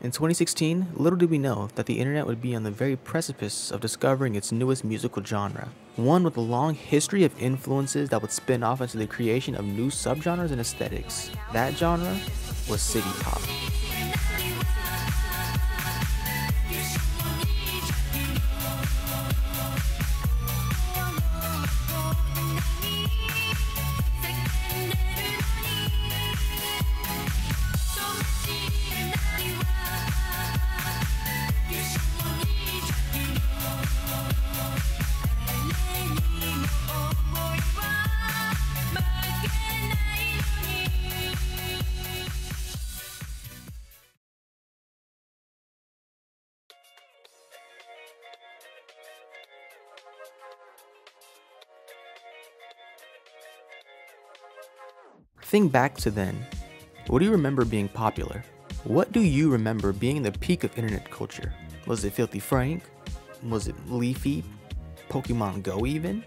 In 2016, little did we know that the internet would be on the very precipice of discovering its newest musical genre, one with a long history of influences that would spin off into the creation of new subgenres and aesthetics. That genre was city pop. Think back to then. What do you remember being popular? What do you remember being the peak of internet culture? Was it Filthy Frank? Was it Leafy? Pokemon Go even?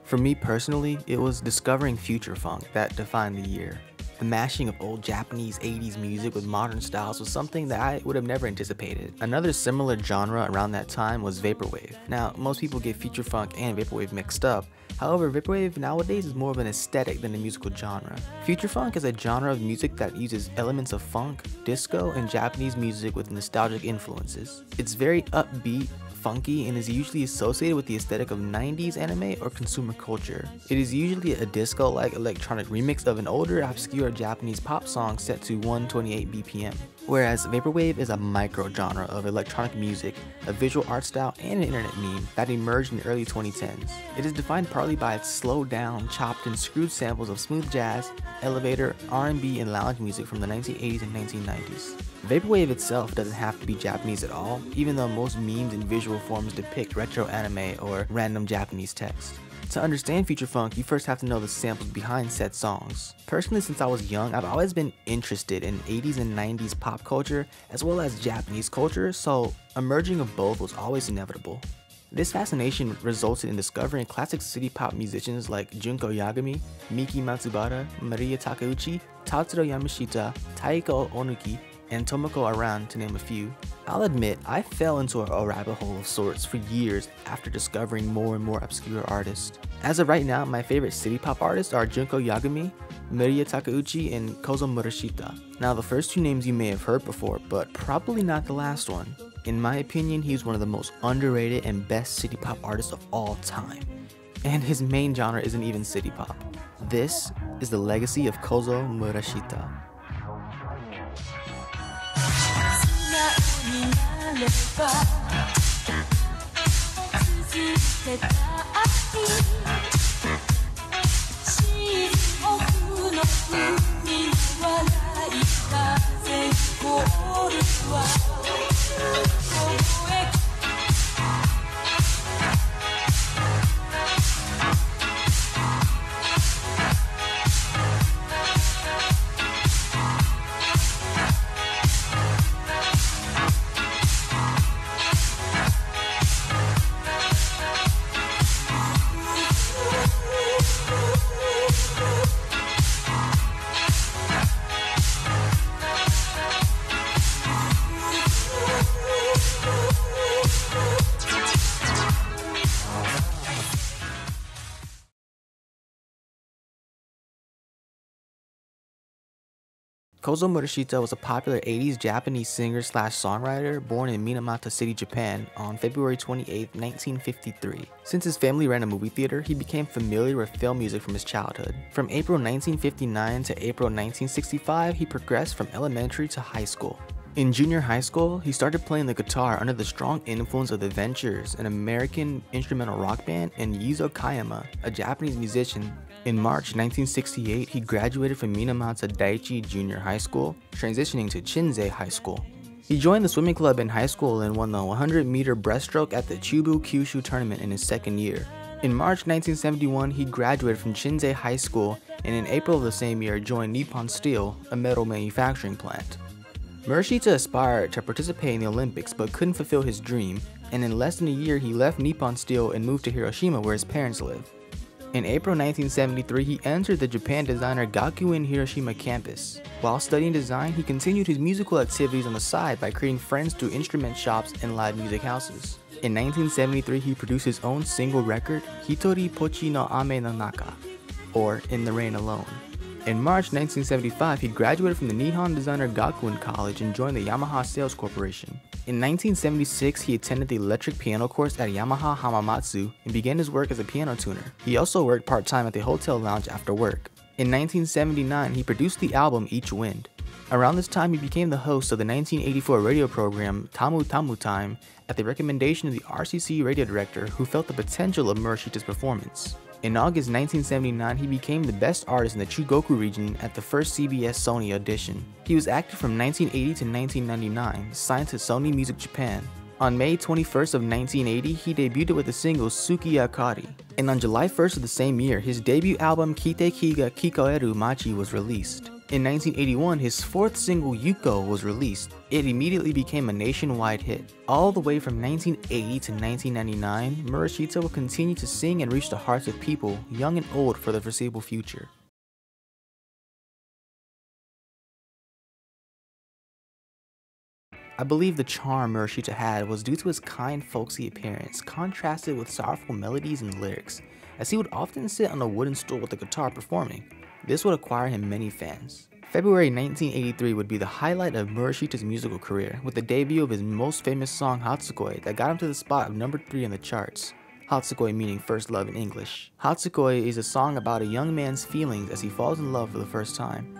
For me personally, it was discovering future funk that defined the year. The mashing of old Japanese 80s music with modern styles was something that I would have never anticipated. Another similar genre around that time was vaporwave. Now, most people get future funk and vaporwave mixed up. However, vaporwave nowadays is more of an aesthetic than a musical genre. Future funk is a genre of music that uses elements of funk, disco, and Japanese music with nostalgic influences. It's very upbeat, funky, and is usually associated with the aesthetic of 90s anime or consumer culture. It is usually a disco-like electronic remix of an older, obscure Japanese pop song set to 128 BPM. Whereas vaporwave is a micro-genre of electronic music, a visual art style, and an internet meme that emerged in the early 2010s. It is defined partly by its slowed-down, chopped and screwed samples of smooth jazz, elevator, R&B, and lounge music from the 1980s and 1990s. Vaporwave itself doesn't have to be Japanese at all, even though most memes and visual forms depict retro anime or random Japanese text. To understand future funk, you first have to know the samples behind said songs. Personally, since I was young, I've always been interested in 80s and 90s pop culture as well as Japanese culture, so a merging of both was always inevitable. This fascination resulted in discovering classic city pop musicians like Junko Yagami, Miki Matsubara, Maria Takeuchi, Tatsuro Yamashita, Taiko Onuki, and Tomoko Aran, to name a few. I'll admit, I fell into a rabbit hole of sorts for years after discovering more and more obscure artists. As of right now, my favorite city pop artists are Junko Yagami, Maria Takeuchi, and Kōzō Murashita. Now, the first two names you may have heard before, but probably not the last one. In my opinion, he's one of the most underrated and best city pop artists of all time. And his main genre isn't even city pop. This is the legacy of Kōzō Murashita. Kōzō Murashita was a popular 80s Japanese singer/songwriter born in Minamata City, Japan on February 28, 1953. Since his family ran a movie theater, he became familiar with film music from his childhood. From April 1959 to April 1965, he progressed from elementary to high school. In junior high school, he started playing the guitar under the strong influence of The Ventures, an American instrumental rock band, and Yuzo Kayama, a Japanese musician. In March 1968, he graduated from Minamata Daiichi Junior High School, transitioning to Chinsei High School. He joined the swimming club in high school and won the 100-meter breaststroke at the Chubu Kyushu tournament in his second year. In March 1971, he graduated from Chinsei High School and in April of the same year joined Nippon Steel, a metal manufacturing plant. Murashita aspired to participate in the Olympics but couldn't fulfill his dream, and in less than a year he left Nippon Steel and moved to Hiroshima where his parents live. In April 1973, he entered the Japan designer Gakuen Hiroshima campus. While studying design, he continued his musical activities on the side by creating friends through instrument shops and live music houses. In 1973, he produced his own single record, Hitori Pochi no Ame no Naka, or In the Rain Alone. In March 1975, he graduated from the Nihon Designer Gakuen College and joined the Yamaha Sales Corporation. In 1976, he attended the electric piano course at Yamaha Hamamatsu and began his work as a piano tuner. He also worked part-time at the hotel lounge after work. In 1979, he produced the album Each Wind. Around this time, he became the host of the 1984 radio program Tamu Tamu Time at the recommendation of the RCC radio director who felt the potential of Murashita's performance. In August 1979, he became the best artist in the Chugoku region at the first CBS Sony audition. He was active from 1980 to 1999, signed to Sony Music Japan. On May 21st of 1980, he debuted with the single Suki Akari. And on July 1st of the same year, his debut album Kite Ki ga Kikoeru Machi was released. In 1981, his fourth single Yuko was released. It immediately became a nationwide hit. All the way from 1980 to 1999, Murashita will continue to sing and reach the hearts of people, young and old, for the foreseeable future. I believe the charm Murashita had was due to his kind, folksy appearance, contrasted with sorrowful melodies and lyrics, as he would often sit on a wooden stool with a guitar performing. This would acquire him many fans. February 1983 would be the highlight of Murashita's musical career, with the debut of his most famous song Hatsukoi that got him to the spot of number 3 on the charts. Hatsukoi meaning first love in English. Hatsukoi is a song about a young man's feelings as he falls in love for the first time.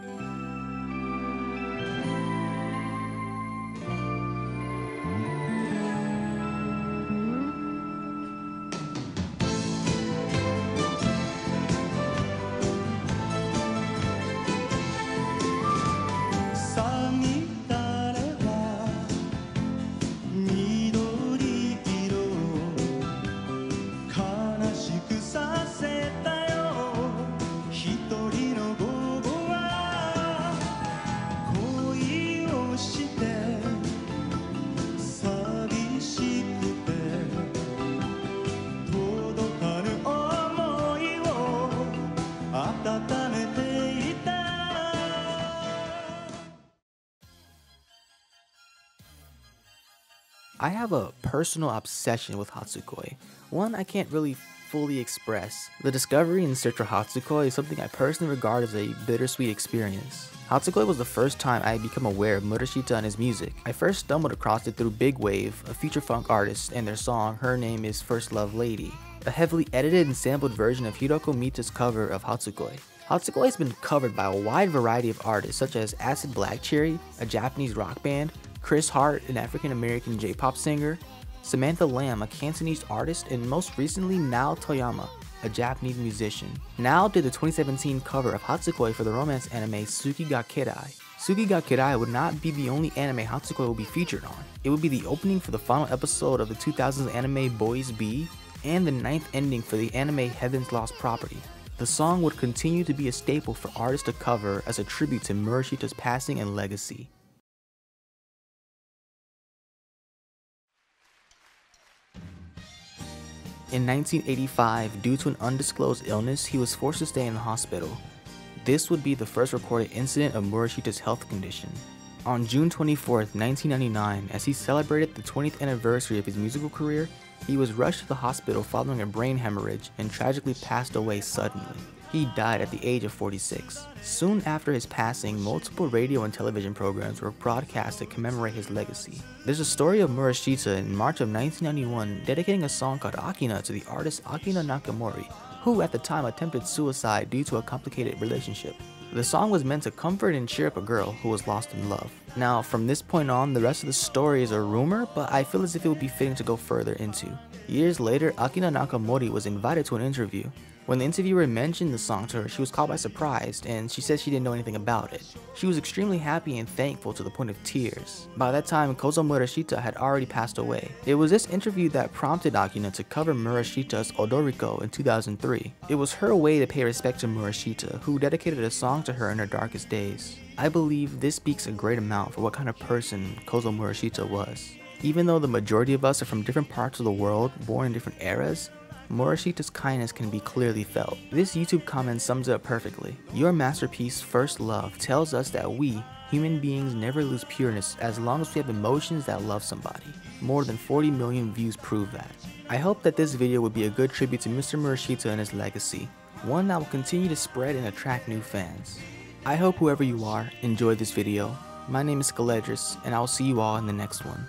I have a personal obsession with Hatsukoi, one I can't really fully express. The discovery and search for Hatsukoi is something I personally regard as a bittersweet experience. Hatsukoi was the first time I had become aware of Murashita and his music. I first stumbled across it through Big Wave, a future funk artist, and their song Her Name is First Love Lady, a heavily edited and sampled version of Hiroko Mita's cover of Hatsukoi. Hatsukoi has been covered by a wide variety of artists such as Acid Black Cherry, a Japanese rock band, Chris Hart, an African-American J-pop singer, Samantha Lamb, a Cantonese artist, and most recently Nao Toyama, a Japanese musician. Nao did the 2017 cover of Hatsukoi for the romance anime Tsuki ga Kerai. Tsuki ga Kerai would not be the only anime Hatsukoi will be featured on. It would be the opening for the final episode of the 2000s anime Boys B, and the 9th ending for the anime Heaven's Lost Property. The song would continue to be a staple for artists to cover as a tribute to Murashita's passing and legacy. In 1985, due to an undisclosed illness, he was forced to stay in the hospital. This would be the first reported incident of Murashita's health condition. On June 24, 1999, as he celebrated the 20th anniversary of his musical career, he was rushed to the hospital following a brain hemorrhage and tragically passed away suddenly. He died at the age of 46. Soon after his passing, multiple radio and television programs were broadcast to commemorate his legacy. There's a story of Murashita in March of 1991 dedicating a song called Akina to the artist Akina Nakamori, who at the time attempted suicide due to a complicated relationship. The song was meant to comfort and cheer up a girl who was lost in love. Now, from this point on, the rest of the story is a rumor, but I feel as if it would be fitting to go further into. Years later, Akina Nakamori was invited to an interview. When the interviewer mentioned the song to her, she was caught by surprise, and she said she didn't know anything about it. She was extremely happy and thankful to the point of tears. By that time, Kōzō Murashita had already passed away. It was this interview that prompted Akina to cover Murashita's Odoriko in 2003. It was her way to pay respect to Murashita, who dedicated a song to her in her darkest days. I believe this speaks a great amount for what kind of person Kōzō Murashita was. Even though the majority of us are from different parts of the world, born in different eras, Murashita's kindness can be clearly felt. This YouTube comment sums it up perfectly. Your masterpiece, First Love, tells us that we, human beings, never lose pureness as long as we have emotions that love somebody. More than 40 million views prove that. I hope that this video would be a good tribute to Mr. Murashita and his legacy, one that will continue to spread and attract new fans. I hope whoever you are enjoyed this video. My name is Skeledris, and I will see you all in the next one.